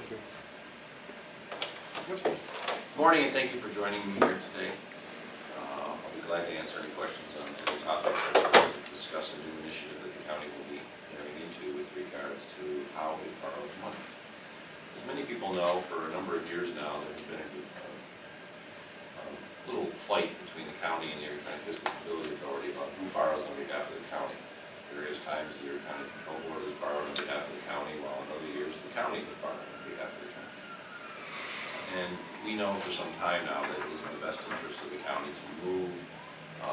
you. Good morning, and thank you for joining me here today. I'll be glad to answer any questions on today's topic or discuss a new initiative that the county will be entering into with regards to how it borrows money. As many people know, for a number of years now, there has been a little fight between the county and the Erie County Fiscal Stability Authority about who borrows on behalf of the county. Various times the Erie County Control Board has borrowed on behalf of the county, while in other years the county has borrowed on behalf of the county. And we know for some time now that it is in the best interest of the county to move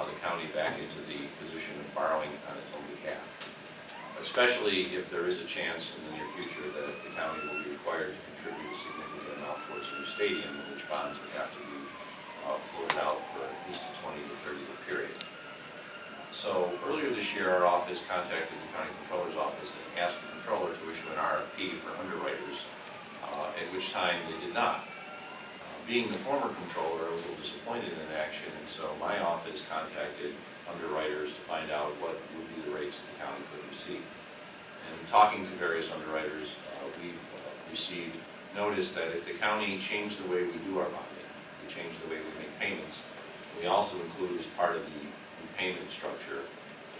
the county back into the position of borrowing on its own behalf, especially if there is a chance in the near future that the county will be required to contribute a significant amount towards a new stadium, in which bonds would have to be floated out for at least a 20 to 30-year period. So earlier this year, our office contacted the County Controller's office and asked the Comptroller to issue an RFP for underwriters, at which time they did not. Being the former Comptroller, I was a little disappointed in action, and so my office contacted underwriters to find out what would be the rates that the county could receive. And talking to various underwriters, we've received notice that if the county changed the way we do our bonding, we changed the way we make payments, we also include as part of the repayment structure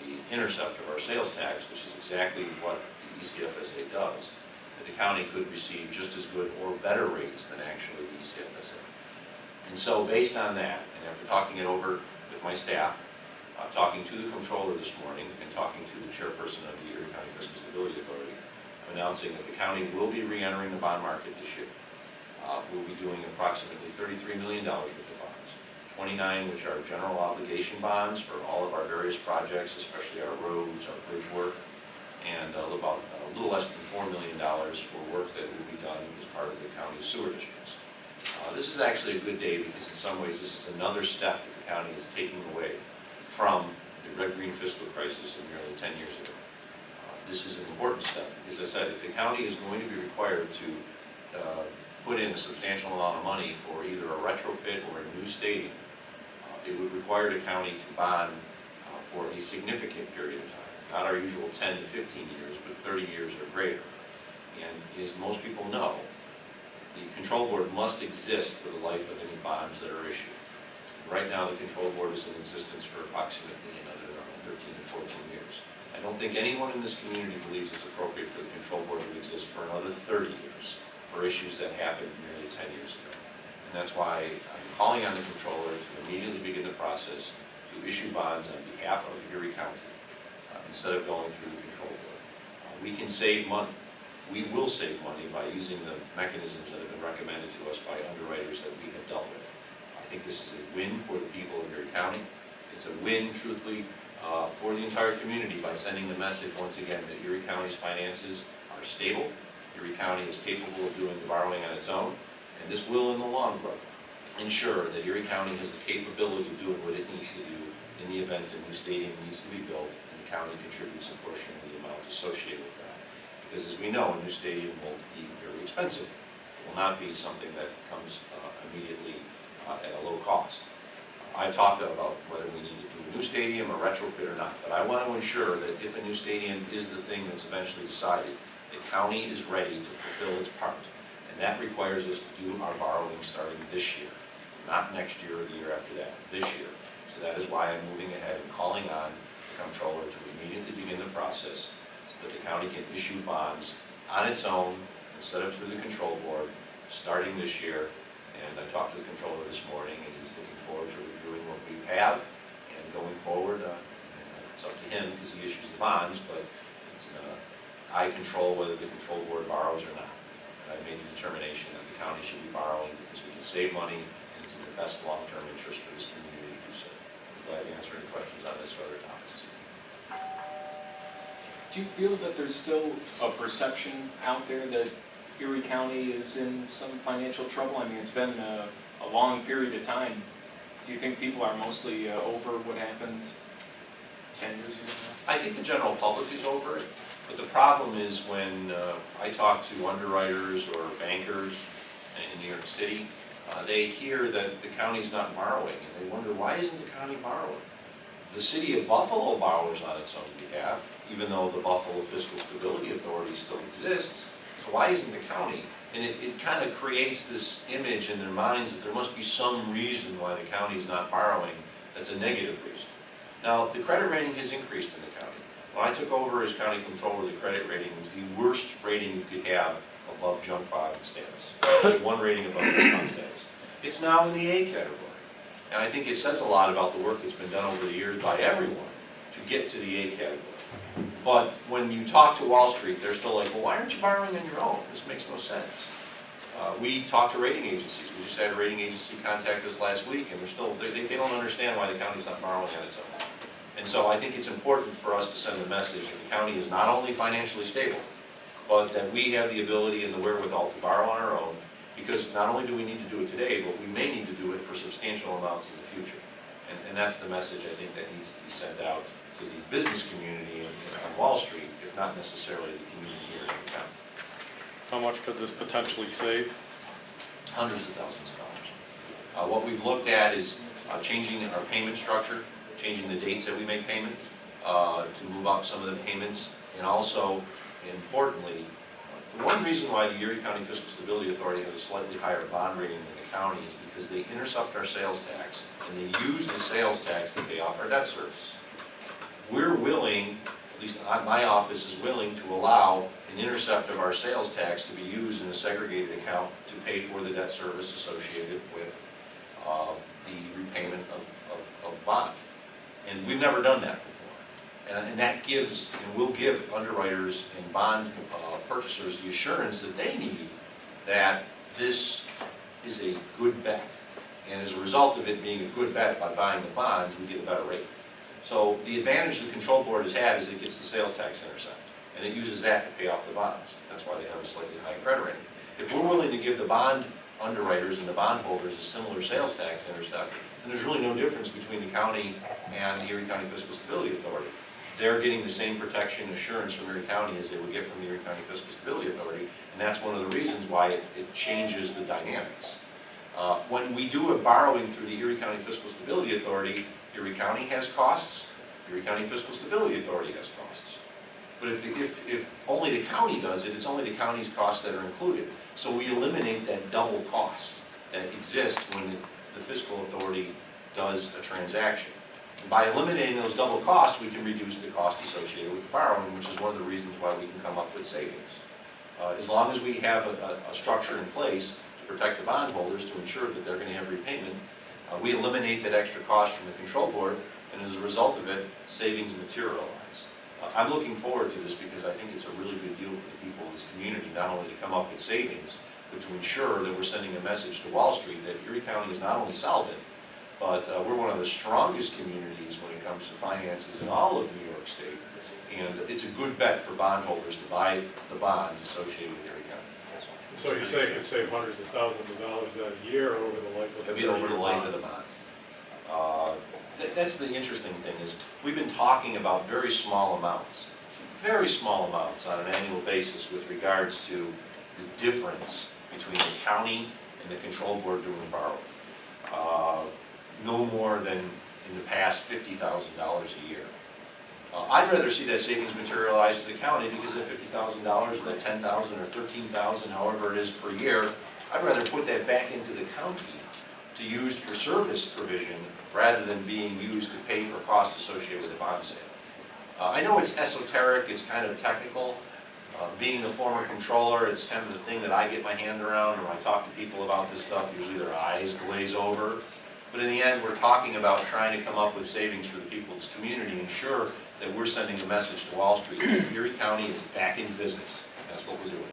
the intercept of our sales tax, which is exactly what the ECFSA does, that the county could receive just as good or better rates than actually the ECFSA. And so based on that, and after talking it over with my staff, talking to the Comptroller this morning, and talking to the chairperson of the Erie County Fiscal Stability Authority, I'm announcing that the county will be re-entering the bond market this year. We'll be doing approximately $33 million worth of bonds, 29 which are general obligation bonds for all of our various projects, especially our roads, our bridge work, and about a little less than $4 million for work that will be done as part of the county's sewer districts. This is actually a good day because in some ways this is another step that the county is taking away from the red-green fiscal crisis of nearly 10 years ago. This is an important step because, as I said, if the county is going to be required to put in a substantial amount of money for either a retrofit or a new stadium, it would require the county to bond for a significant period of time. Not our usual 10 to 15 years, but 30 years or greater. And as most people know, the Control Board must exist for the life of any bonds that are issued. Right now, the Control Board is in existence for approximately another 13 to 14 years. I don't think anyone in this community believes it's appropriate for the Control Board to exist for another 30 years for issues that happened nearly 10 years ago. And that's why I'm calling on the Controller to immediately begin the process to issue bonds on behalf of Erie County, instead of going through the Control Board. We can save money. We will save money by using the mechanisms that have been recommended to us by underwriters that we have dealt with. I think this is a win for the people of Erie County. It's a win, truthfully, for the entire community by sending the message once again that Erie County's finances are stable. Erie County is capable of doing the borrowing on its own, and this will, in the long run, ensure that Erie County has the capability of doing what it needs to do in the event a new stadium needs to be built. The county contributes a portion of the amount associated with that. Because as we know, a new stadium will be very expensive. It will not be something that comes immediately at a low cost. I've talked about whether we need to do a new stadium, a retrofit or not, but I want to ensure that if a new stadium is the thing that's eventually decided, the county is ready to fulfill its part. And that requires us to do our borrowing starting this year, not next year or the year after that, this year. So that is why I'm moving ahead and calling on Comptroller to immediately begin the process so that the county can issue bonds on its own instead of through the Control Board starting this year. And I talked to the Comptroller this morning, and he's looking forward to reviewing what we have and going forward. It's up to him because he issues the bonds, but it's, I control whether the Control Board borrows or not. And I made the determination that the county should be borrowing because we can save money and it's in the best long-term interest for this community to do so. I'm glad to answer any questions on this or other topics. Do you feel that there's still a perception out there that Erie County is in some financial trouble? I mean, it's been a long period of time. Do you think people are mostly over what happened 10 years ago? I think the general public is over it, but the problem is when I talk to underwriters or bankers in New York City, they hear that the county's not borrowing, and they wonder, why isn't the county borrowing? The city of Buffalo borrows on its own behalf, even though the Buffalo Fiscal Stability Authority still exists. So why isn't the county And it kind of creates this image in their minds that there must be some reason why the county is not borrowing that's a negative reason. Now, the credit rating has increased in the county. When I took over as county controller, the credit rating was the worst rating you could have above junk bond status. Just one rating above junk bond status. It's now in the A category. And I think it says a lot about the work that's been done over the years by everyone to get to the A category. But when you talk to Wall Street, they're still like, well, why aren't you borrowing on your own? This makes no sense. We talk to rating agencies. We just had a rating agency contact us last week, and they don't understand why the county's not borrowing on its own. And so I think it's important for us to send the message that the county is not only financially stable, but that we have the ability and the wherewithal to borrow on our own, because not only do we need to do it today, but we may need to do it for substantial amounts in the future. And that's the message I think that needs to be sent out to the business community on Wall Street, if not necessarily the community here in the county. How much could this potentially save? Hundreds of thousands of dollars. What we've looked at is changing our payment structure, changing the dates that we make payments, to move up some of the payments, and also, importantly, the one reason why the Erie County Fiscal Stability Authority has a slightly higher bond rating than the county is because they intercept our sales tax, and they use the sales tax to pay off our debt service. We're willing, at least my office is willing, to allow an intercept of our sales tax to be used in a segregated account to pay for the debt service associated with the repayment of bond. And we've never done that before. And that gives, and will give underwriters and bond purchasers the assurance that they need that this is a good bet. And as a result of it being a good bet by buying the bonds, we get a better rate. So the advantage the control board has had is it gets the sales tax intercept, and it uses that to pay off the bonds. That's why they have a slightly higher credit rating. If we're willing to give the bond underwriters and the bondholders a similar sales tax intercept, then there's really no difference between the county and the Erie County Fiscal Stability Authority. They're getting the same protection assurance from Erie County as they would get from the Erie County Fiscal Stability Authority, and that's one of the reasons why it changes the dynamics. When we do a borrowing through the Erie County Fiscal Stability Authority, Erie County has costs, Erie County Fiscal Stability Authority has costs. But if only the county does it, it's only the county's costs that are included. So we eliminate that double cost that exists when the fiscal authority does a transaction. And by eliminating those double costs, we can reduce the cost associated with the borrowing, which is one of the reasons why we can come up with savings. As long as we have a structure in place to protect the bondholders, to ensure that they're going to have repayment, we eliminate that extra cost from the control board, and as a result of it, savings materialize. I'm looking forward to this because I think it's a really good deal for the people of this community, not only to come up with savings, but to ensure that we're sending a message to Wall Street that Erie County is not only solvent, but we're one of the strongest communities when it comes to finances in all of New York State. And it's a good bet for bondholders to buy the bonds associated with Erie County. So you say it could save hundreds of thousands of dollars a year over the life of the bond? It'll be over the life of the bond. That's the interesting thing is we've been talking about very small amounts on an annual basis with regards to the difference between the county and the control board doing the borrowing. No more than in the past $50,000 a year. I'd rather see that savings materialize to the county because that $50,000 or that $10,000 or $13,000, however it is per year, I'd rather put that back into the county to use for service provision rather than being used to pay for costs associated with the bond sale. I know it's esoteric, it's kind of technical. Being the former controller, it's kind of the thing that I get my hand around, and when I talk to people about this stuff, usually their eyes glaze over. But in the end, we're talking about trying to come up with savings for the people of this community, ensure that we're sending a message to Wall Street that Erie County is back in business. That's what we're doing.